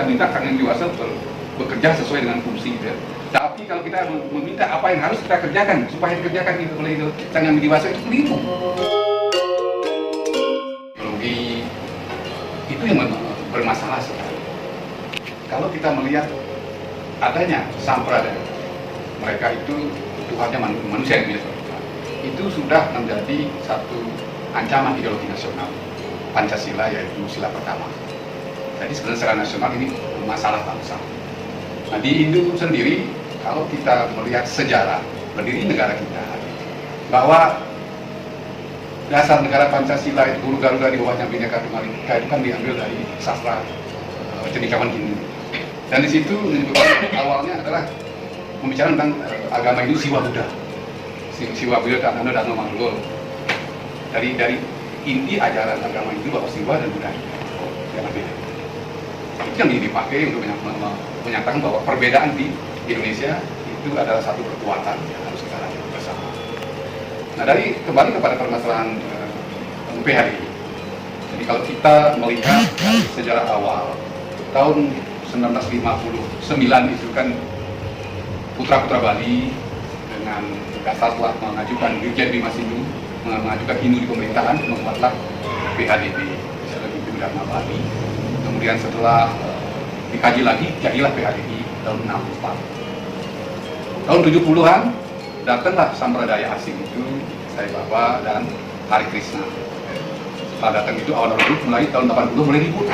kita minta Kang Yang Dewasa bekerja sesuai dengan fungsi gitu ya. Tapi kalau kita meminta apa yang harus kita kerjakan supaya dikerjakan itu oleh Kang Yang Dewasa itu keliru. Ideologi itu yang bermasalah sekali. Kalau kita melihat adanya sampradaya, mereka itu Tuhannya manusia yang biasa, itu sudah menjadi satu ancaman ideologi nasional. Pancasila yaitu sila pertama. Jadi sebenarnya secara nasional ini masalah bangsa. Nah di Indo sendiri, kalau kita melihat sejarah berdiri negara kita, bahwa dasar negara Pancasila itu Guru Garuda di bawahnya Bhinneka Tunggal Ika itu kan diambil dari sastra cendekiawan Hindu. Dan di situ awalnya adalah membicarakan tentang agama Hindu Siwa Buddha. Siwa Buddha dan Dharma Manggul. Dari inti ajaran agama Hindu bahwa Siwa dan Buddha yang berbeda. Itu yang dipakai untuk menyatakan bahwa perbedaan di Indonesia itu adalah satu kekuatan yang harus kita lakukan bersama. Nah kembali kepada permasalahan PHRI. Jadi kalau kita melihat dari sejarah awal tahun 1959 itu kan putra-putra Bali dengan dasar telah mengajukan Dirjen Bima Sindu, mengajukan Hindu di pemerintahan, membuatlah PHDB, misalnya itu Dharma Bali. Kemudian setelah dikaji lagi, jadilah PHDI tahun 64. Tahun 70-an datanglah sampradaya asing itu, Sai Baba dan Hari Krishna. Setelah datang itu awal mulai tahun 80 mulai ribut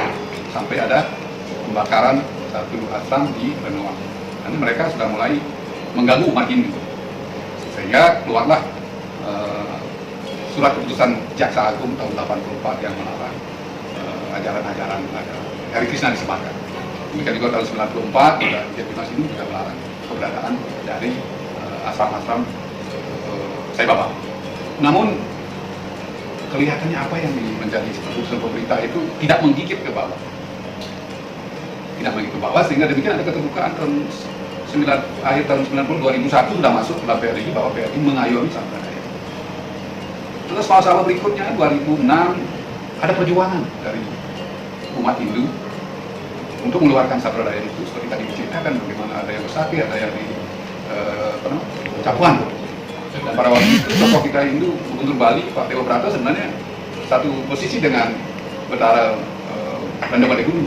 sampai ada pembakaran satu ashram di Benoa. Nanti mereka sudah mulai mengganggu umat Hindu, sehingga keluarlah surat keputusan Jaksa Agung tahun 84 yang melarang ajaran-ajaran Hari Krishna disebarkan. Demikian juga tahun 94 juga Dirjen Bima Sindu juga melarang keberadaan dari ashram-ashram Sai Baba. Namun kelihatannya apa yang menjadi keputusan pemerintah itu tidak menggigit ke bawah. Tidak menggigit ke bawah, sehingga demikian ada keterbukaan akhir tahun 90, 2001 sudah masuk dalam PRI bahwa PRI mengayomi sampradaya. Terus masa berikutnya 2006 ada perjuangan dari umat Hindu untuk mengeluarkan sampradaya itu, seperti tadi diceritakan bagaimana ada yang Besaki, ada yang di Capuan. Dan pada waktu itu tokoh kita Hindu Gubernur Bali Pak Dewa Brata sebenarnya satu posisi dengan Betara Randa Badeguru.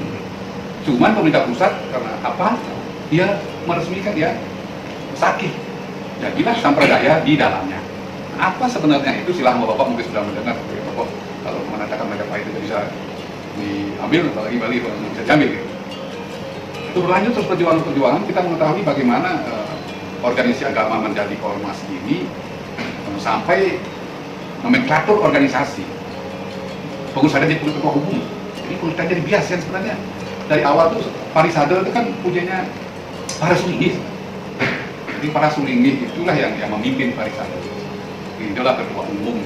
Cuman pemerintah pusat karena apa? Dia meresmikan dia Besaki. Jadilah sampradaya di dalamnya. Apa sebenarnya itu, silahkan Bapak mungkin sudah mendengar sebagai tokoh, kalau mengatakan mereka itu bisa diambil, apalagi Bali bisa diambil. Itu berlanjut terus perjuangan kita mengetahui bagaimana organisasi agama menjadi ormas ini sampai nomenklatur organisasi. Pengurus ada jadi ketua umum, jadi pengurus jadi bias yang sebenarnya dari awal tuh Parisade itu kan punyanya para sulingih. Jadi para sulingih itulah yang memimpin Parisade. Itulah ketua umum.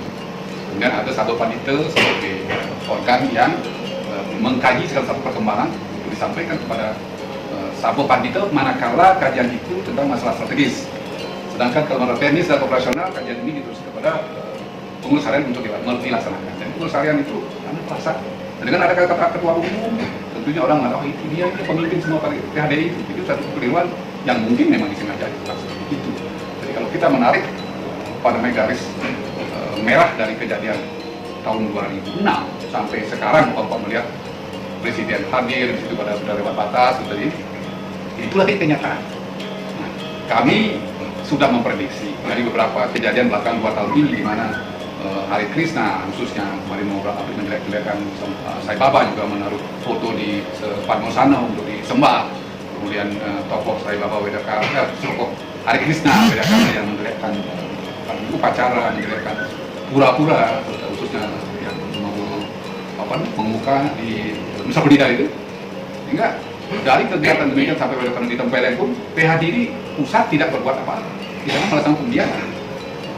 Kemudian ada Sabo Pandita sebagai organ yang mengkaji segala satu perkembangan, itu disampaikan kepada Sabo Pandita manakala kajian itu tentang masalah strategis. Sedangkan kalau menurut teknis dan operasional, kajian ini diteruskan kepada pengurus harian untuk dilaksanakan. Dan pengurus harian itu karena perasa. Dan dengan ada kata ketua umum, tentunya orang mengatakan itu dia ini pemimpin semua PHDI itu satu kekeliruan yang mungkin memang disengaja seperti itu. Jadi kalau kita menarik pada garis merah dari kejadian tahun 2006 sampai sekarang, Bapak melihat Presiden hadir di situ pada sudah lewat batas, sudah ini. Itulah kenyataan. Nah, kami sudah memprediksi dari beberapa kejadian belakang 2 tahun ini, di mana Hari Krishna khususnya kemarin mau menjelek-jelekan Sai Baba, juga menaruh foto di Padmosana untuk disembah. Kemudian tokoh Sai Baba tokoh Hari Krishna Wedakara yang menjelekkan upacara, menjelekkan pura-pura, khususnya yang mengemuka di Nusa Penida itu. Sehingga dari kegiatan demikian sampai pada di Tempeleng pun PHDI pusat tidak berbuat apa-apa, di sana melakukan pembiaran.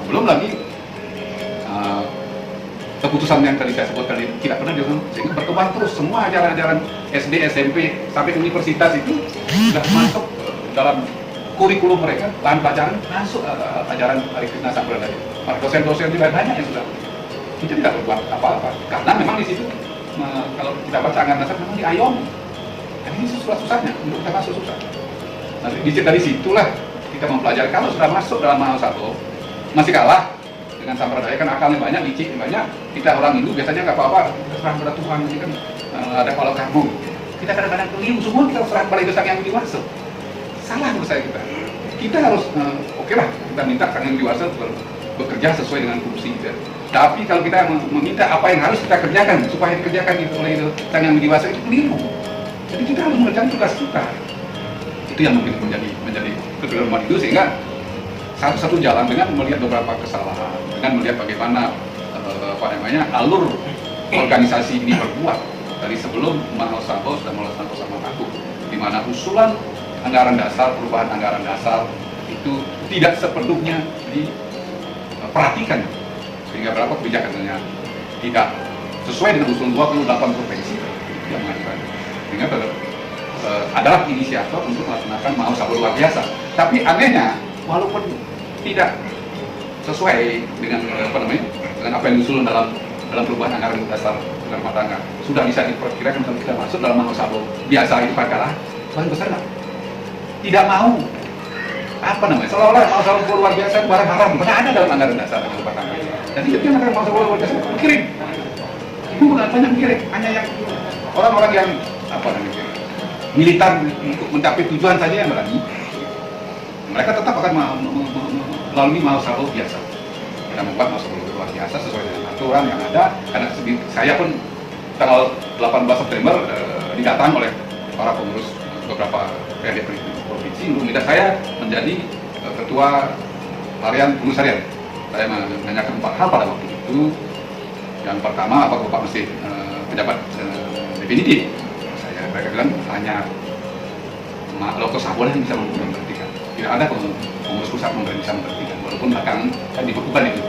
Belum lagi keputusan yang tadi saya sebutkan itu tidak pernah dilakukan, sehingga berkembang terus semua ajaran-ajaran SD, SMP sampai universitas itu sudah masuk dalam kurikulum mereka, bahan pelajaran masuk ajaran Hari Krishna Sampradaya. Para dosen-dosen juga banyak yang sudah itu tidak berbuat apa-apa, karena memang di situ kalau kita baca anggaran dasar memang diayomi Dan ini susah-susahnya untuk kita masuk susah. Nah, dari situlah kita mempelajari kalau sudah masuk dalam Mahasabo masih kalah dengan sampradaya, kan akalnya banyak, liciknya banyak. Kita orang Hindu biasanya nggak apa-apa, serah pada Tuhan, ini kan ada kalau kamu. Kita kadang-kadang keliru, semua kita serah pada itu Sang Yang Widi Wasa. Salah menurut saya kita. Kita harus, oke lah, kita minta Sang Yang Widi Wasa bekerja sesuai dengan fungsi kita. Tapi kalau kita meminta apa yang harus kita kerjakan supaya dikerjakan itu oleh Sang Yang Widi Wasa, itu keliru. Jadi kita harus mengerjakan tugas kita. Itu yang mungkin menjadi kedua umat itu, sehingga satu-satu jalan dengan melihat beberapa kesalahan, dengan melihat bagaimana alur organisasi ini berbuat dari sebelum Mahasabo sudah melakukan bersama aku, di mana usulan anggaran dasar, perubahan anggaran dasar itu tidak sepenuhnya diperhatikan, sehingga berapa kebijakannya tidak sesuai dengan usul 28 provinsi yang mengajukan, sehingga adalah inisiator untuk melaksanakan Mahasabo luar biasa. Tapi anehnya, walaupun tidak sesuai dengan dengan apa yang diusul dalam perubahan anggaran dasar rumah tangga, sudah bisa diperkirakan kalau kita masuk dalam Mahasabo biasa itu kalah, paling besar tidak mau seolah-olah Mahasabo luar biasa itu barang haram, pernah ada dalam anggaran dasar rumah tangga. Jadi itu yang Mahasabo luar biasa kirim, itu bukan banyak kirim, hanya yang orang-orang yang militan untuk mencapai tujuan saja yang berani. Mereka tetap akan melalui Mahasabo biasa. Kita membuat Mahasabo luar biasa sesuai dengan aturan yang ada. Karena saya pun tanggal 18 September didatang oleh para pengurus beberapa PRD provinsi untuk minta saya menjadi ketua harian pengurus harian. Saya menanyakan 4 hal pada waktu itu. Yang pertama, apakah Bapak mesti pejabat definitif? Mereka bilang hanya Loko Sabolah yang bisa memberhentikan. Tidak ada pengurus pusat yang bisa memberhentikan. Walaupun belakangan kan dibekukan itu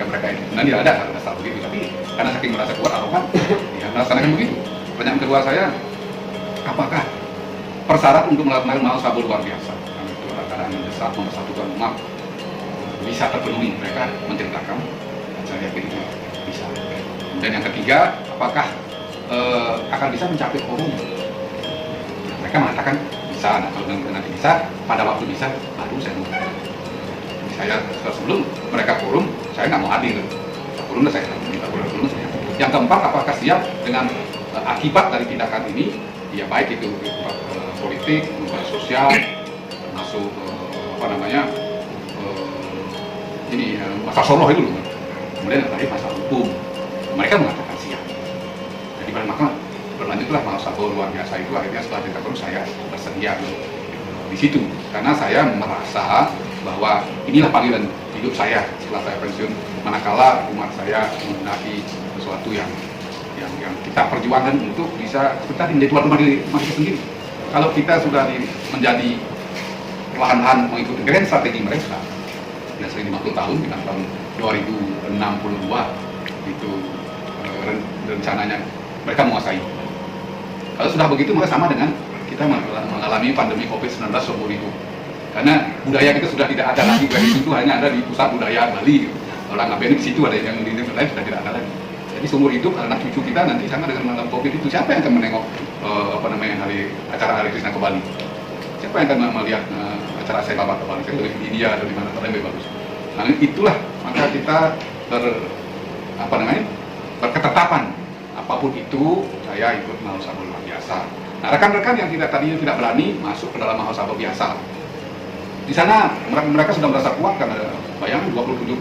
mereka itu. Sebenarnya tidak ada karena dasar begitu. Tapi karena saking merasa kuat arogan, ya melaksanakan begitu. Pertanyaan kedua saya, apakah persyarat untuk melakukan Mahasabo luar biasa? Karena itu adalah mendesak, mempersatukan umat bisa terpenuhi, mereka menceritakan. Saya yakin itu bisa. Dan yang ketiga, apakah akan bisa mencapai quorum? Mereka mengatakan bisa. Nah, kalau nanti bisa, pada waktu bisa, baru saya mau. Saya sebelum mereka quorum, saya nggak mau hadir. Quorum saya minta quorum saya. Yang keempat, apakah siap dengan akibat dari tindakan ini? Ya baik itu politik, sosial, termasuk masalah Solo itu loh. Kemudian yang terakhir masalah hukum. Mereka mengatakan siap. Jadi maka berlanjutlah Mahasabo luar biasa itu. Akhirnya setelah kita quorum, saya bersedia di situ karena saya merasa bahwa inilah panggilan hidup saya setelah saya pensiun, manakala umat saya menghendaki sesuatu yang kita perjuangkan untuk bisa kita menjadi tuan rumah diri kita sendiri. Kalau kita sudah menjadi perlahan-lahan mengikuti grand strategi mereka, biasanya 50 tahun dengan tahun 2062 itu rencananya mereka menguasai. Kalau sudah begitu maka sama dengan kita mengalami pandemi COVID-19 seumur hidup. Karena budaya kita sudah tidak ada lagi, dari situ hanya ada di pusat budaya Bali. Orang ngapain di situ ada yang di tempat lain sudah tidak ada lagi. Jadi seumur hidup anak cucu kita nanti sama dengan malam COVID itu, siapa yang akan menengok acara Hari Krishna ke Bali? Siapa yang akan melihat acara Sai Baba ke Bali? Dari India atau di mana lebih bagus. Nah itulah maka kita berketetapan apapun itu saya ikut Mahasabo luar biasa. Nah rekan-rekan yang tadinya tidak berani masuk ke dalam Mahasabo biasa, di sana mereka sudah merasa kuat karena bayangkan 28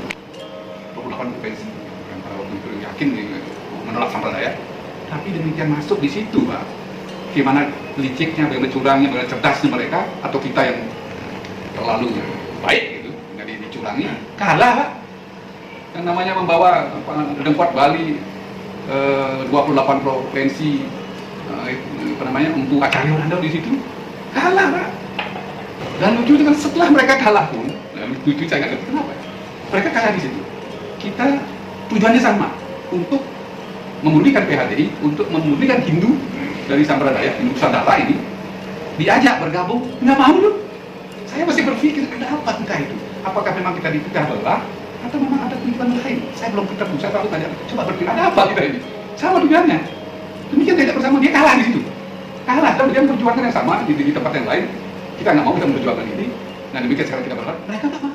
provinsi yang pada waktu itu yakin menolak sampradaya. Tapi demikian masuk di situ, Pak, gimana liciknya, bagaimana curangnya, bagaimana cerdasnya mereka, atau kita yang terlalu baik gitu, jadi dicurangi, kalah, Pak. Yang namanya membawa Dengkuat Bali 28 provinsi untuk acara Orlando di situ, kalah, Pak. Dan lucu dengan setelah mereka kalah pun, lucu saya nggak ngerti kenapa mereka kalah di situ. Kita tujuannya sama, untuk memulihkan PHDI, untuk memulihkan Hindu dari sampradaya, Hindu Nusantara ini, diajak bergabung, nggak mau loh. Saya masih berpikir ada apa entah itu? Apakah memang kita dipecah belah, atau memang ada tujuan lain? Saya belum ketemu, saya baru tanya, coba berpikir ada apa kita ini? Sama tujuannya. Demikian tidak bersama, dia kalah di situ. kalah dan dia memperjuangkan yang sama di tempat yang lain. Kita nggak mau kita memperjuangkan ini. Nah demikian sekarang kita berharap mereka nggak mau.